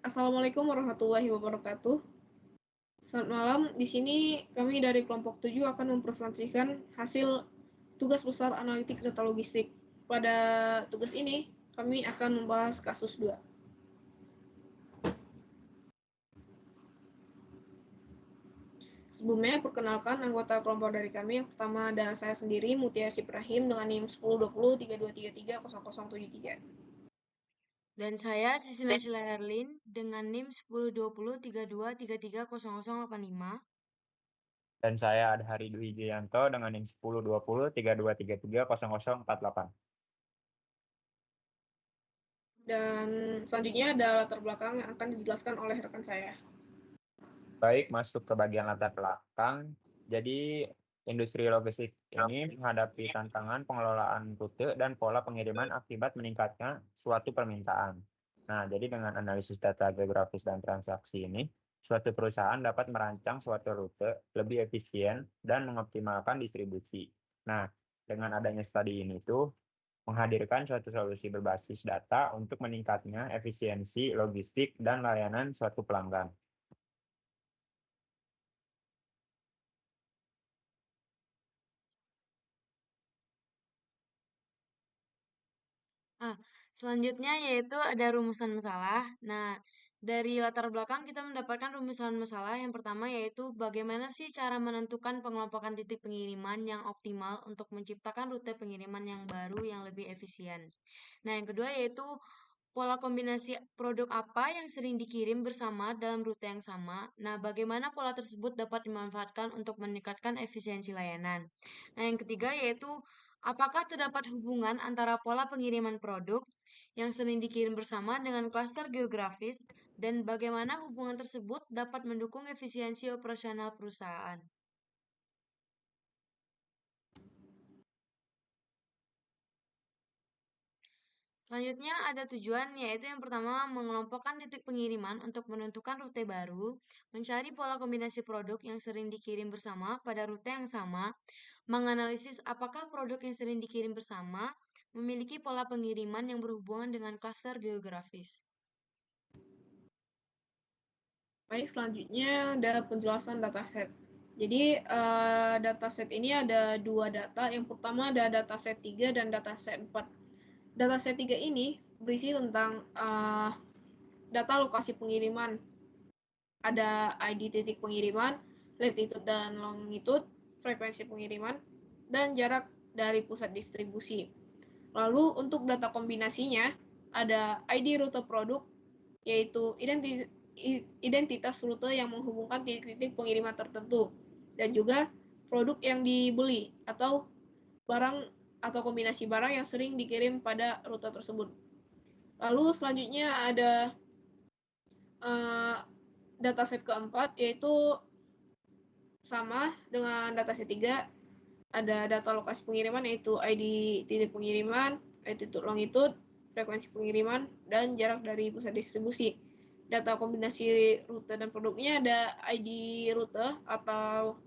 Assalamualaikum warahmatullahi wabarakatuh. Selamat malam. Di sini kami dari kelompok 7 akan mempresentasikan hasil tugas besar analitik data logistik. Pada tugas ini, kami akan membahas kasus 2. Sebelumnya, perkenalkan anggota kelompok dari kami. Yang pertama ada saya sendiri, Mutia Sibrahim dengan NIM 102032330073. Dan saya Sisi Naysila Herlin dengan NIM 102032330085. Dan saya Adhari Dwi Gianto dengan NIM 102032330048. Dan selanjutnya ada latar belakang yang akan dijelaskan oleh rekan saya. Baik, masuk ke bagian latar belakang. Jadi, industri logistik ini menghadapi tantangan pengelolaan rute dan pola pengiriman akibat meningkatnya suatu permintaan. Nah, jadi dengan analisis data geografis dan transaksi ini, suatu perusahaan dapat merancang suatu rute lebih efisien dan mengoptimalkan distribusi. Nah, dengan adanya studi ini tuh menghadirkan suatu solusi berbasis data untuk meningkatnya efisiensi logistik dan layanan suatu pelanggan. Selanjutnya yaitu ada rumusan masalah. Nah, dari latar belakang kita mendapatkan rumusan masalah. Yang pertama yaitu bagaimana sih cara menentukan pengelompokan titik pengiriman yang optimal untuk menciptakan rute pengiriman yang baru yang lebih efisien. Nah, yang kedua yaitu pola kombinasi produk apa yang sering dikirim bersama dalam rute yang sama. Nah, bagaimana pola tersebut dapat dimanfaatkan untuk meningkatkan efisiensi layanan. Nah, yang ketiga yaitu apakah terdapat hubungan antara pola pengiriman produk yang sering dikirim bersama dengan klaster geografis dan bagaimana hubungan tersebut dapat mendukung efisiensi operasional perusahaan. Selanjutnya ada tujuan, yaitu yang pertama mengelompokkan titik pengiriman untuk menentukan rute baru, mencari pola kombinasi produk yang sering dikirim bersama pada rute yang sama, menganalisis apakah produk yang sering dikirim bersama memiliki pola pengiriman yang berhubungan dengan klaster geografis. Baik, selanjutnya ada penjelasan dataset. Jadi, dataset ini ada 2 data. Yang pertama ada dataset 3 dan dataset 4. Dataset 3 ini berisi tentang data lokasi pengiriman. Ada ID titik pengiriman, latitude dan longitude, frekuensi pengiriman, dan jarak dari pusat distribusi. Lalu untuk data kombinasinya ada ID rute produk, yaitu identitas rute yang menghubungkan titik-titik pengiriman tertentu, dan juga produk yang dibeli atau barang atau kombinasi barang yang sering dikirim pada rute tersebut. Lalu selanjutnya ada dataset keempat, yaitu sama dengan dataset 3. Ada data lokasi pengiriman, yaitu ID titik pengiriman, latitude longitude, frekuensi pengiriman, dan jarak dari pusat distribusi. Data kombinasi rute dan produknya ada ID rute atau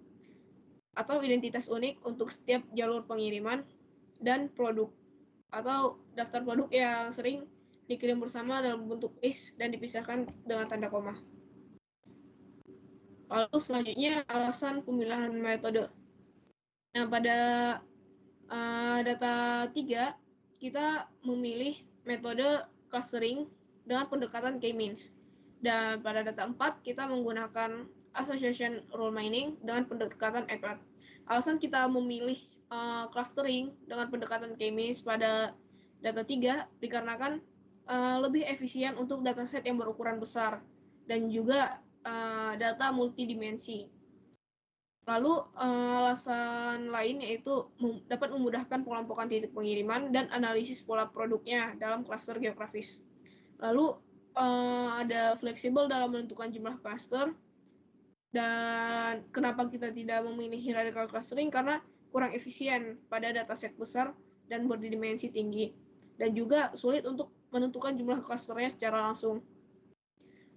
identitas unik untuk setiap jalur pengiriman, dan produk atau daftar produk yang sering dikirim bersama dalam bentuk list dan dipisahkan dengan tanda koma. Lalu selanjutnya alasan pemilihan metode. Nah, pada data 3, kita memilih metode clustering dengan pendekatan K-means. Dan pada data 4, kita menggunakan association rule mining dengan pendekatan ECLAT. Alasan kita memilih clustering dengan pendekatan K-means pada data 3 dikarenakan lebih efisien untuk dataset yang berukuran besar dan juga data multidimensi. Lalu alasan lain yaitu dapat memudahkan pengelompokan titik pengiriman dan analisis pola produknya dalam klaster geografis. Lalu ada fleksibel dalam menentukan jumlah klaster. Dan kenapa kita tidak memilih hierarchical clustering? Karena kurang efisien pada dataset besar dan berdimensi tinggi, dan juga sulit untuk menentukan jumlah klasternya secara langsung.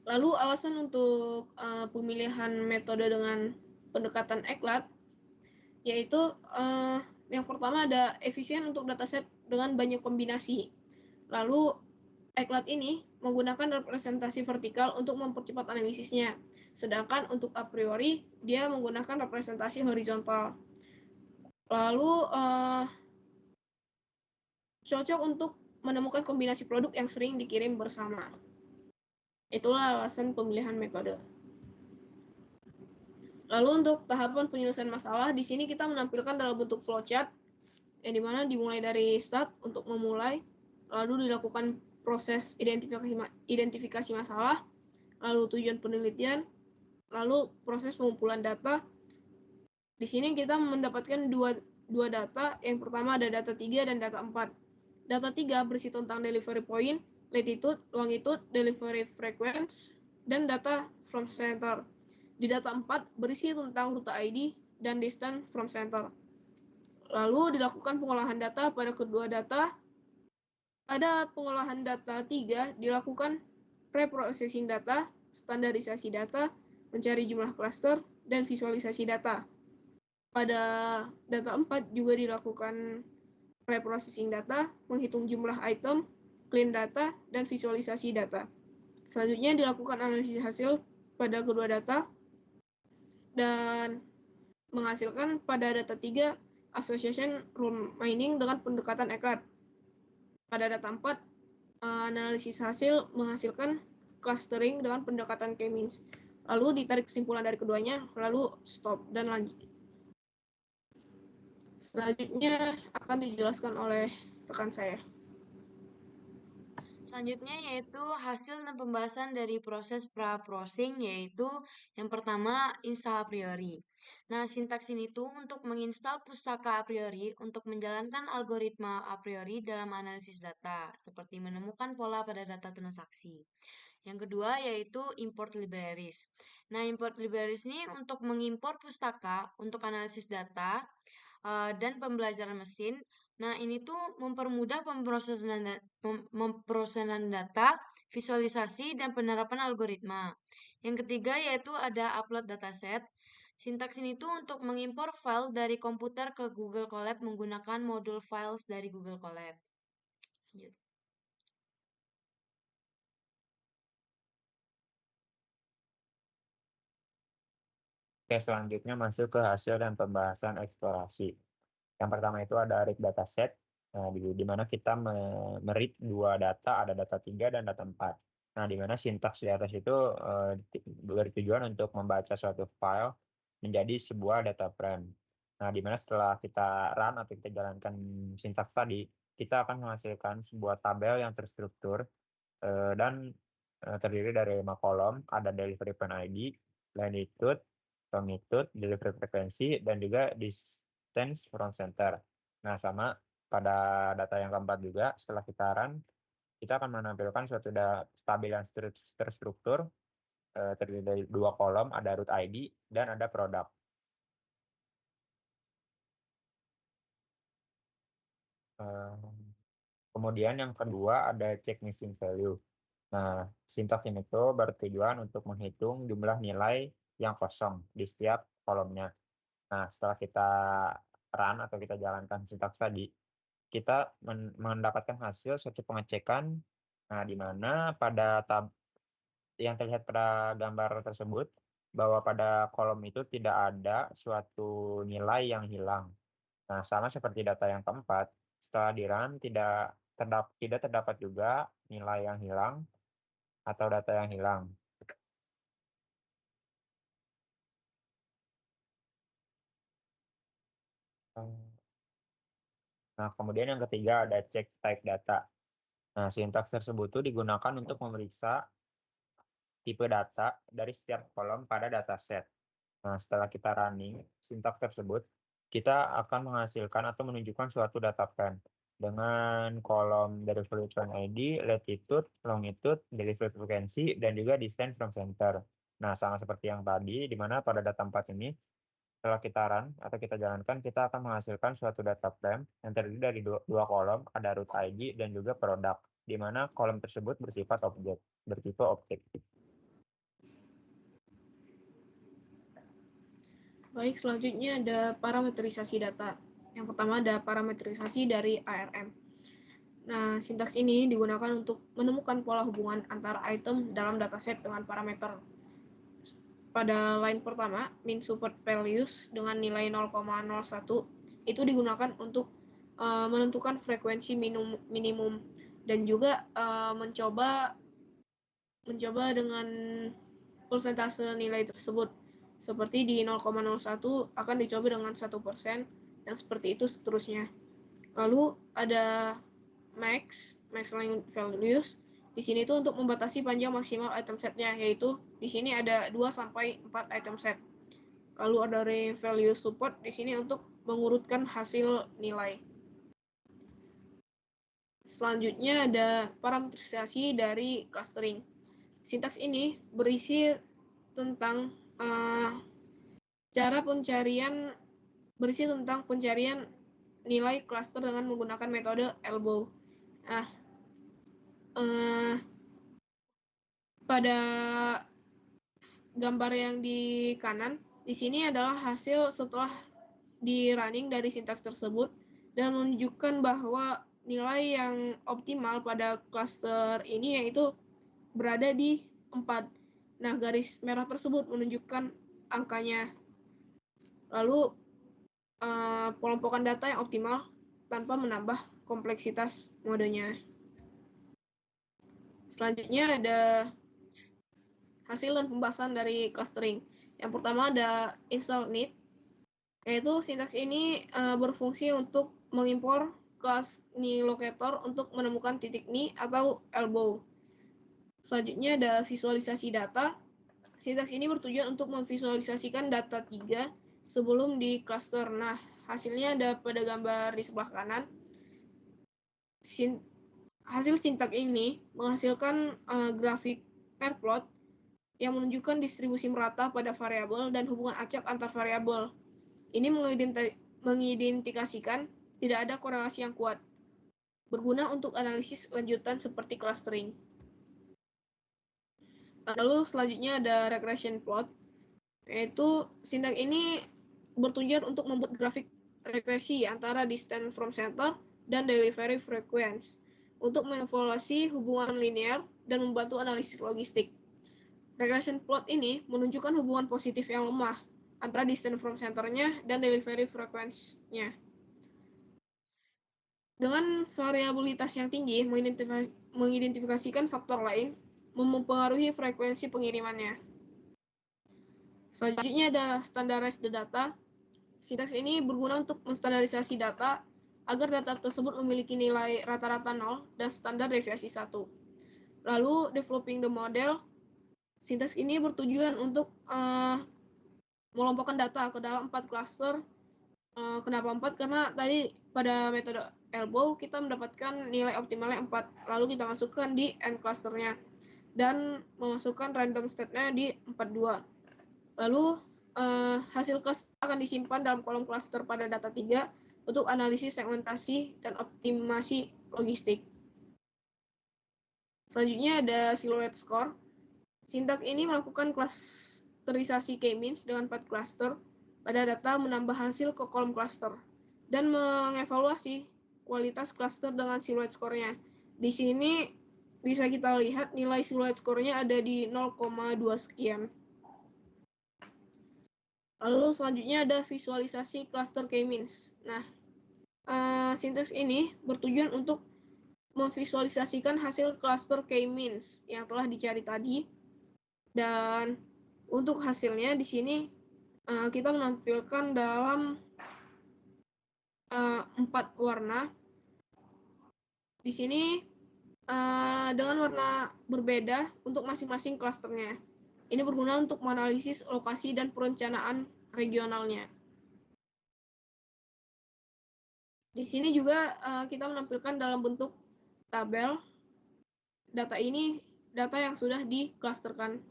Lalu alasan untuk pemilihan metode dengan pendekatan ECLAT, yaitu yang pertama ada efisien untuk dataset dengan banyak kombinasi. Lalu ECLAT ini menggunakan representasi vertikal untuk mempercepat analisisnya, sedangkan untuk a priori dia menggunakan representasi horizontal. Lalu cocok untuk menemukan kombinasi produk yang sering dikirim bersama. Itulah alasan pemilihan metode. Lalu untuk tahapan penyelesaian masalah, di sini kita menampilkan dalam bentuk flowchart, yang dimana dimulai dari start untuk memulai, lalu dilakukan proses identifikasi masalah, lalu tujuan penelitian, lalu proses pengumpulan data. Di sini kita mendapatkan dua data, yang pertama ada data 3 dan data 4. Data 3 berisi tentang delivery point, latitude, longitude, delivery frequency, dan data from center. Di data 4 berisi tentang rute ID dan distance from center. Lalu dilakukan pengolahan data pada kedua data. Pada pengolahan data 3 dilakukan pre-processing data, standarisasi data, mencari jumlah klaster, dan visualisasi data. Pada data 4 juga dilakukan pre-processing data, menghitung jumlah item, clean data, dan visualisasi data. Selanjutnya dilakukan analisis hasil pada kedua data dan menghasilkan pada data 3 association rule mining dengan pendekatan ECLAT. Pada data 4, analisis hasil menghasilkan clustering dengan pendekatan K-means. Lalu ditarik kesimpulan dari keduanya, lalu stop dan lanjut. Selanjutnya akan dijelaskan oleh rekan saya. Selanjutnya yaitu hasil dan pembahasan dari proses pra-processing, yaitu yang pertama install a priori. Nah, sintaks ini tuh untuk menginstal pustaka a priori untuk menjalankan algoritma a priori dalam analisis data, seperti menemukan pola pada data transaksi. Yang kedua yaitu import libraries. Nah, import libraries ini untuk mengimpor pustaka untuk analisis data dan pembelajaran mesin. Nah, ini tuh mempermudah pemrosesan data, visualisasi, dan penerapan algoritma. Yang ketiga yaitu ada upload dataset. Sintaks ini tuh untuk mengimpor file dari komputer ke Google Colab menggunakan modul files dari Google Colab. Lanjut. Oke, selanjutnya masuk ke hasil dan pembahasan eksplorasi. Yang pertama itu ada read dataset, di mana kita meread dua data, ada data 3 dan data 4. Nah, di mana sintaks di atas itu bertujuan untuk membaca suatu file menjadi sebuah data frame. Nah, di mana setelah kita run atau kita jalankan sintaks tadi, kita akan menghasilkan sebuah tabel yang terstruktur dan terdiri dari 5 kolom, ada delivery point ID, latitude, longitude, delivery frequency, dan juga distance from center. Nah, sama pada data yang keempat juga, setelah kita run, kita akan menampilkan suatu tabel yang terstruktur, terdiri dari 2 kolom, ada route ID, dan ada produk. Kemudian yang kedua ada check missing value. Nah, sintaks ini tuh bertujuan untuk menghitung jumlah nilai yang kosong di setiap kolomnya. Nah, setelah kita run atau kita jalankan sintaks tadi, kita mendapatkan hasil suatu pengecekan, nah, di mana pada yang terlihat pada gambar tersebut, bahwa pada kolom itu tidak ada suatu nilai yang hilang. Nah, sama seperti data yang keempat, setelah di-run tidak terdapat juga nilai yang hilang atau data yang hilang. Nah, kemudian yang ketiga ada check type data. Nah, sintaks tersebut itu digunakan untuk memeriksa tipe data dari setiap kolom pada dataset. Nah, setelah kita running sintaks tersebut, kita akan menghasilkan atau menunjukkan suatu data frame dengan kolom delivery point ID, latitude, longitude, delivery frequency, dan juga distance from center. Nah, sama seperti yang tadi, di mana pada data 4 ini, setelah kita run atau kita jalankan, kita akan menghasilkan suatu data frame yang terdiri dari dua kolom, ada route ID dan juga produk, di mana kolom tersebut bersifat bertipe objek. Baik, selanjutnya ada parametrisasi data. Yang pertama ada parametrisasi dari ARM. Nah, sintaks ini digunakan untuk menemukan pola hubungan antara item dalam dataset dengan parameter. Pada line pertama, mean support values dengan nilai 0,01 itu digunakan untuk menentukan frekuensi minimum dan juga mencoba dengan persentase nilai tersebut. Seperti di 0,01 akan dicoba dengan 1% dan seperti itu seterusnya. Lalu ada max line values. Di sini itu untuk membatasi panjang maksimal item setnya, yaitu di sini ada 2 sampai 4 item set. Lalu ada value support di sini untuk mengurutkan hasil nilai. Selanjutnya ada parametrisasi dari clustering. Sintaks ini berisi tentang pencarian nilai cluster dengan menggunakan metode elbow. Nah, pada gambar yang di kanan, di sini adalah hasil setelah di running dari sintaks tersebut dan menunjukkan bahwa nilai yang optimal pada cluster ini yaitu berada di 4. Nah, garis merah tersebut menunjukkan angkanya. Lalu pelompokan data yang optimal tanpa menambah kompleksitas modenya. Selanjutnya ada hasil dan pembahasan dari clustering. Yang pertama ada install need, yaitu sintaks ini berfungsi untuk mengimpor kelas ni locator untuk menemukan titik ni atau elbow. Selanjutnya ada visualisasi data. Sintaks ini bertujuan untuk memvisualisasikan data 3 sebelum di cluster. Nah, hasilnya ada pada gambar di sebelah kanan. Hasil sintaks ini menghasilkan grafik pair plot yang menunjukkan distribusi merata pada variabel dan hubungan acak antar variabel. Ini mengidentifikasikan tidak ada korelasi yang kuat, berguna untuk analisis lanjutan seperti clustering. Lalu selanjutnya ada regression plot, yaitu sintaks ini bertujuan untuk membuat grafik regresi antara distance from center dan delivery frequency untuk mengevaluasi hubungan linear dan membantu analisis logistik. Regression plot ini menunjukkan hubungan positif yang lemah antara distance from center-nya dan delivery frequency-nya. Dengan variabilitas yang tinggi, mengidentifikasikan faktor lain mempengaruhi frekuensi pengirimannya. Selanjutnya ada standardized data. Sintaks ini berguna untuk menstandarisasi data agar data tersebut memiliki nilai rata-rata 0 dan standar deviasi 1. Lalu developing the model. Sintaks ini bertujuan untuk mengelompokkan data ke dalam 4 cluster. Kenapa 4? Karena tadi pada metode elbow kita mendapatkan nilai optimalnya 4. Lalu kita masukkan di n clusternya dan memasukkan random state-nya di 42. Lalu hasil cluster akan disimpan dalam kolom cluster pada data 3 untuk analisis segmentasi dan optimasi logistik. Selanjutnya ada silhouette score. Sintaks ini melakukan klasterisasi k-means dengan 4 cluster pada data menambah hasil ke kolom cluster dan mengevaluasi kualitas cluster dengan silhouette score-nya. Di sini bisa kita lihat nilai silhouette score-nya ada di 0,2 sekian. Lalu selanjutnya ada visualisasi cluster k-means. Nah, sintaks ini bertujuan untuk memvisualisasikan hasil cluster k-means yang telah dicari tadi. Dan untuk hasilnya di sini kita menampilkan dalam 4 warna. Di sini dengan warna berbeda untuk masing-masing klasternya. Ini berguna untuk menganalisis lokasi dan perencanaan regionalnya. Di sini juga kita menampilkan dalam bentuk tabel. Data ini data yang sudah diklasterkan.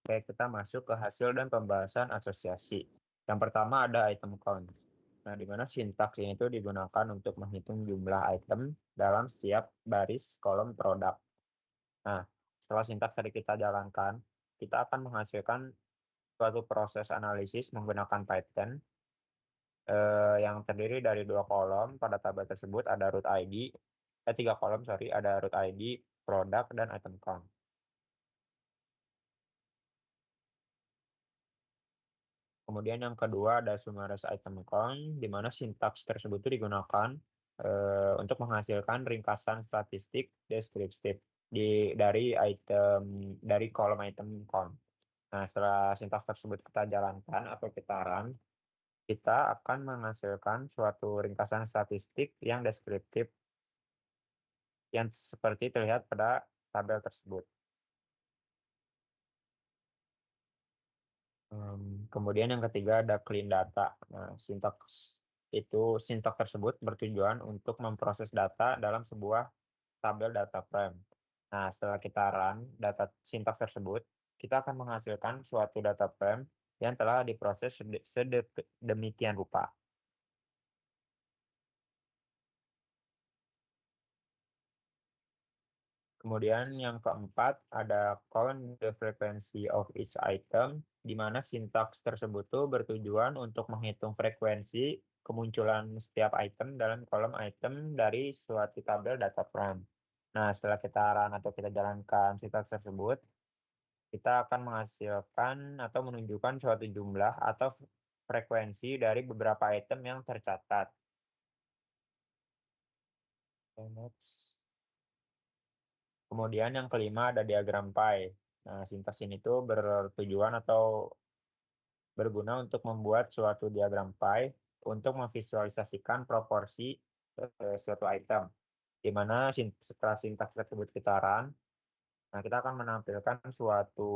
Oke, kita masuk ke hasil dan pembahasan asosiasi. Yang pertama ada item count. Nah, di mana sintaks ini itu digunakan untuk menghitung jumlah item dalam setiap baris kolom produk. Nah, setelah sintaks tadi kita jalankan, kita akan menghasilkan suatu proses analisis menggunakan Python yang terdiri dari 2 kolom. Pada tabel tersebut ada root ID, 3 kolom sorry, ada root ID, produk, dan item count. Kemudian yang kedua ada summarized item count, di mana sintaks tersebut itu digunakan untuk menghasilkan ringkasan statistik deskriptif dari kolom item count. Nah, setelah sintaks tersebut kita jalankan atau kita run, kita akan menghasilkan suatu ringkasan statistik yang deskriptif yang seperti terlihat pada tabel tersebut. Kemudian yang ketiga ada clean data. Nah, sintaks tersebut bertujuan untuk memproses data dalam sebuah tabel data frame. Nah, setelah kita run data sintaks tersebut, kita akan menghasilkan suatu data frame yang telah diproses sedemikian rupa. Kemudian yang keempat ada count the frequency of each item, di mana sintaks tersebut tuh bertujuan untuk menghitung frekuensi kemunculan setiap item dalam kolom item dari suatu tabel data frame. Nah, setelah kita run atau kita jalankan sintaks tersebut, kita akan menghasilkan atau menunjukkan suatu jumlah atau frekuensi dari beberapa item yang tercatat. Next. Kemudian yang kelima ada diagram pie. Nah, sintaks ini tuh bertujuan atau berguna untuk membuat suatu diagram pie untuk memvisualisasikan proporsi suatu item. Di mana setelah sintaks tersebut kita run, nah kita akan menampilkan suatu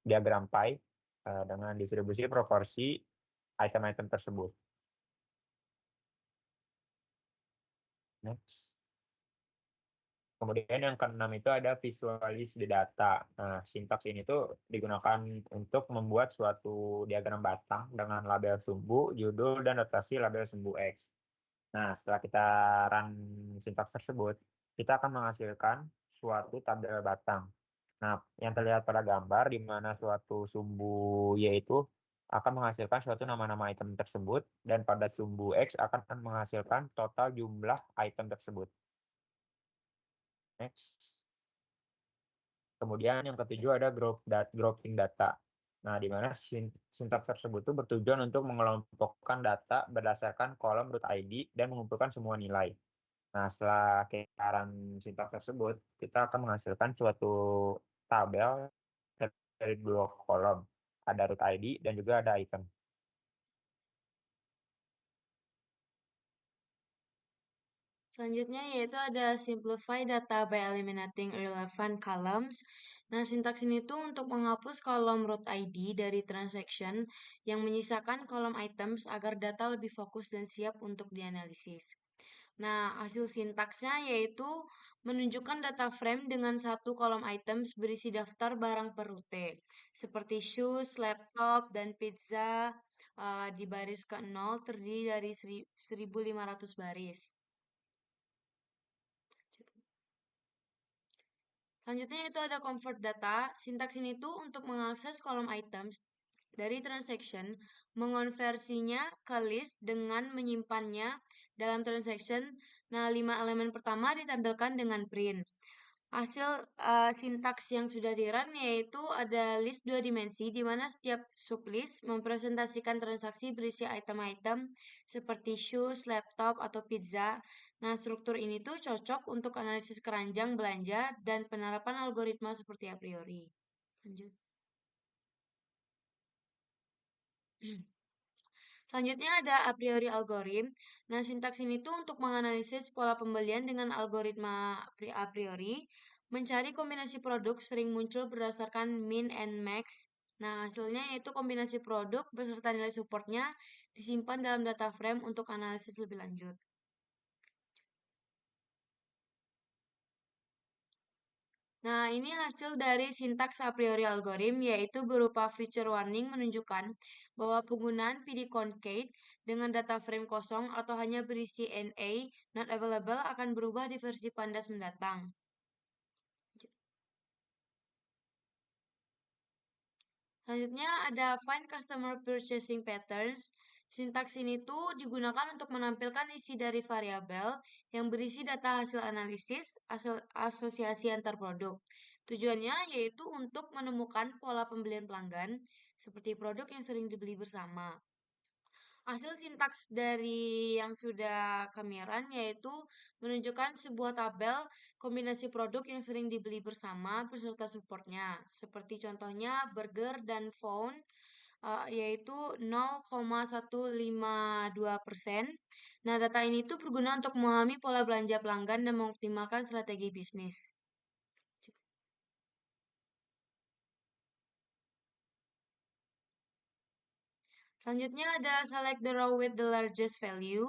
diagram pie dengan distribusi proporsi item-item tersebut. Next. Kemudian yang keenam itu ada visualis the data. Nah, sintaks ini tuh digunakan untuk membuat suatu diagram batang dengan label sumbu, judul, dan notasi label sumbu X. Nah, setelah kita run sintaks tersebut, kita akan menghasilkan suatu tabel batang. Nah, yang terlihat pada gambar di mana suatu sumbu Y itu akan menghasilkan suatu nama-nama item tersebut, dan pada sumbu X akan menghasilkan total jumlah item tersebut. Next. Kemudian yang ketujuh ada grouping data. Nah, di mana sintaks tersebut itu bertujuan untuk mengelompokkan data berdasarkan kolom root ID dan mengumpulkan semua nilai. Nah, setelah kearan sintaks tersebut, kita akan menghasilkan suatu tabel dari 2 kolom. Ada root ID dan juga ada item. Selanjutnya yaitu ada simplify data by eliminating irrelevant columns. Nah, sintaks ini tuh untuk menghapus kolom root ID dari transaction yang menyisakan kolom items agar data lebih fokus dan siap untuk dianalisis. Nah, hasil sintaksnya yaitu menunjukkan data frame dengan satu kolom items berisi daftar barang per rute, seperti shoes, laptop, dan pizza di baris ke-0 terdiri dari 1.500 baris. Selanjutnya itu ada convert data. Sintaks ini tuh untuk mengakses kolom items dari transaction, mengonversinya ke list dengan menyimpannya dalam transaction. Nah, 5 elemen pertama ditampilkan dengan print. Hasil sintaks yang sudah di-run yaitu ada list 2 dimensi di mana setiap sublist mempresentasikan transaksi berisi item-item seperti shoes, laptop, atau pizza. Nah, struktur ini tuh cocok untuk analisis keranjang belanja dan penerapan algoritma seperti a priori. Lanjut. Selanjutnya ada a priori algoritm. Nah, sintaks ini tuh untuk menganalisis pola pembelian dengan algoritma a priori, mencari kombinasi produk sering muncul berdasarkan min and max. Nah, hasilnya yaitu kombinasi produk beserta nilai supportnya disimpan dalam data frame untuk analisis lebih lanjut. Nah, ini hasil dari sintaks a priori algorithm, yaitu berupa feature warning menunjukkan bahwa penggunaan PD concate dengan data frame kosong atau hanya berisi NA not available akan berubah di versi Pandas mendatang. Selanjutnya ada find customer purchasing patterns. Sintaks ini tuh digunakan untuk menampilkan isi dari variabel yang berisi data hasil analisis asosiasi antar produk. Tujuannya yaitu untuk menemukan pola pembelian pelanggan seperti produk yang sering dibeli bersama. Hasil sintaks dari yang sudah kami run yaitu menunjukkan sebuah tabel kombinasi produk yang sering dibeli bersama beserta supportnya. Seperti contohnya burger dan phone, yaitu 0,152%. Nah, data ini tuh berguna untuk memahami pola belanja pelanggan dan mengoptimalkan strategi bisnis. Selanjutnya ada select the row with the largest value.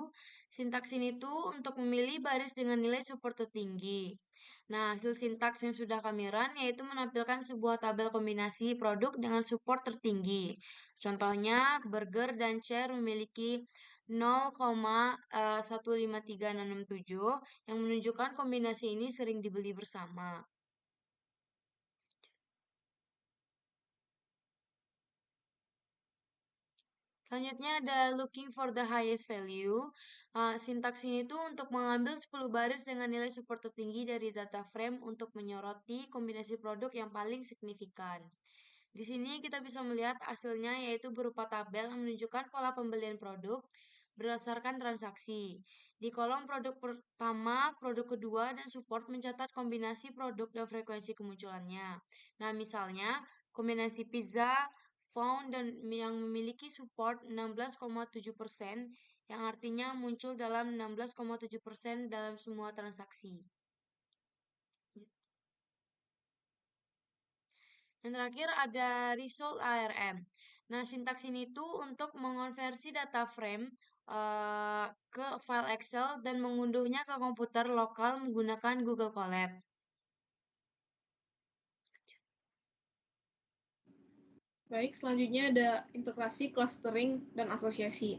Sintaks ini tuh untuk memilih baris dengan nilai support tertinggi. Nah, hasil sintaks yang sudah kami run yaitu menampilkan sebuah tabel kombinasi produk dengan support tertinggi. Contohnya, burger dan chair memiliki 0,153667 yang menunjukkan kombinasi ini sering dibeli bersama. Selanjutnya ada looking for the highest value. Sintaks ini tuh untuk mengambil 10 baris dengan nilai support tertinggi dari data frame untuk menyoroti kombinasi produk yang paling signifikan. Di sini kita bisa melihat hasilnya yaitu berupa tabel yang menunjukkan pola pembelian produk berdasarkan transaksi. Di kolom produk pertama, produk kedua, dan support mencatat kombinasi produk dan frekuensi kemunculannya. Nah, misalnya kombinasi pizza, found dan yang memiliki support 16,7% yang artinya muncul dalam 16,7% dalam semua transaksi. Yang terakhir ada result ARM. Nah, sintaks ini tuh untuk mengonversi data frame ke file Excel dan mengunduhnya ke komputer lokal menggunakan Google Colab. Baik, selanjutnya ada integrasi, clustering, dan asosiasi.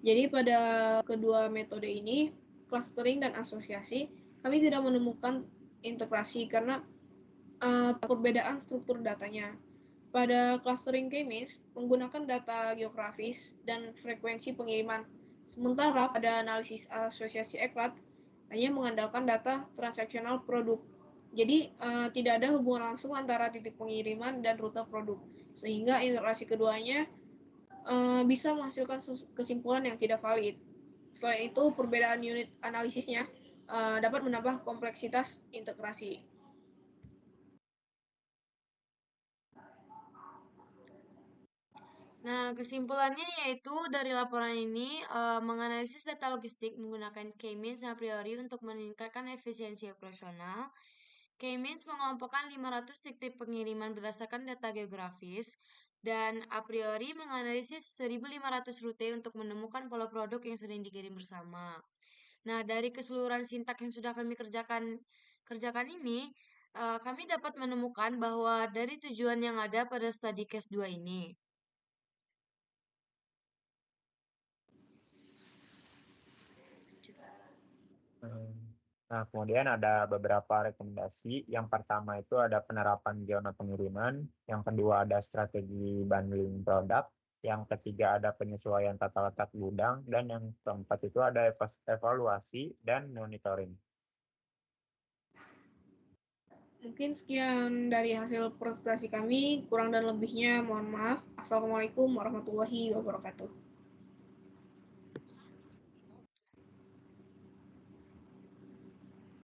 Jadi pada kedua metode ini, clustering dan asosiasi, kami tidak menemukan integrasi karena perbedaan struktur datanya. Pada clustering K-means menggunakan data geografis dan frekuensi pengiriman, sementara pada analisis asosiasi ECLAT hanya mengandalkan data transaksional produk. Jadi tidak ada hubungan langsung antara titik pengiriman dan rute produk, sehingga integrasi keduanya bisa menghasilkan kesimpulan yang tidak valid. Selain itu, perbedaan unit analisisnya dapat menambah kompleksitas integrasi. Nah, kesimpulannya yaitu dari laporan ini menganalisis data logistik menggunakan K-means a priori untuk meningkatkan efisiensi operasional. K-means mengelompokkan 500 titik pengiriman berdasarkan data geografis dan a priori menganalisis 1.500 rute untuk menemukan pola produk yang sering dikirim bersama. Nah, dari keseluruhan sintak yang sudah kami kerjakan ini, kami dapat menemukan bahwa dari tujuan yang ada pada study case 2 ini, Nah, kemudian ada beberapa rekomendasi. Yang pertama itu ada penerapan zona pengiriman, yang kedua ada strategi bundling produk, yang ketiga ada penyesuaian tata letak gudang, dan yang keempat itu ada evaluasi dan monitoring. Mungkin sekian dari hasil presentasi kami, kurang dan lebihnya mohon maaf. Assalamualaikum warahmatullahi wabarakatuh.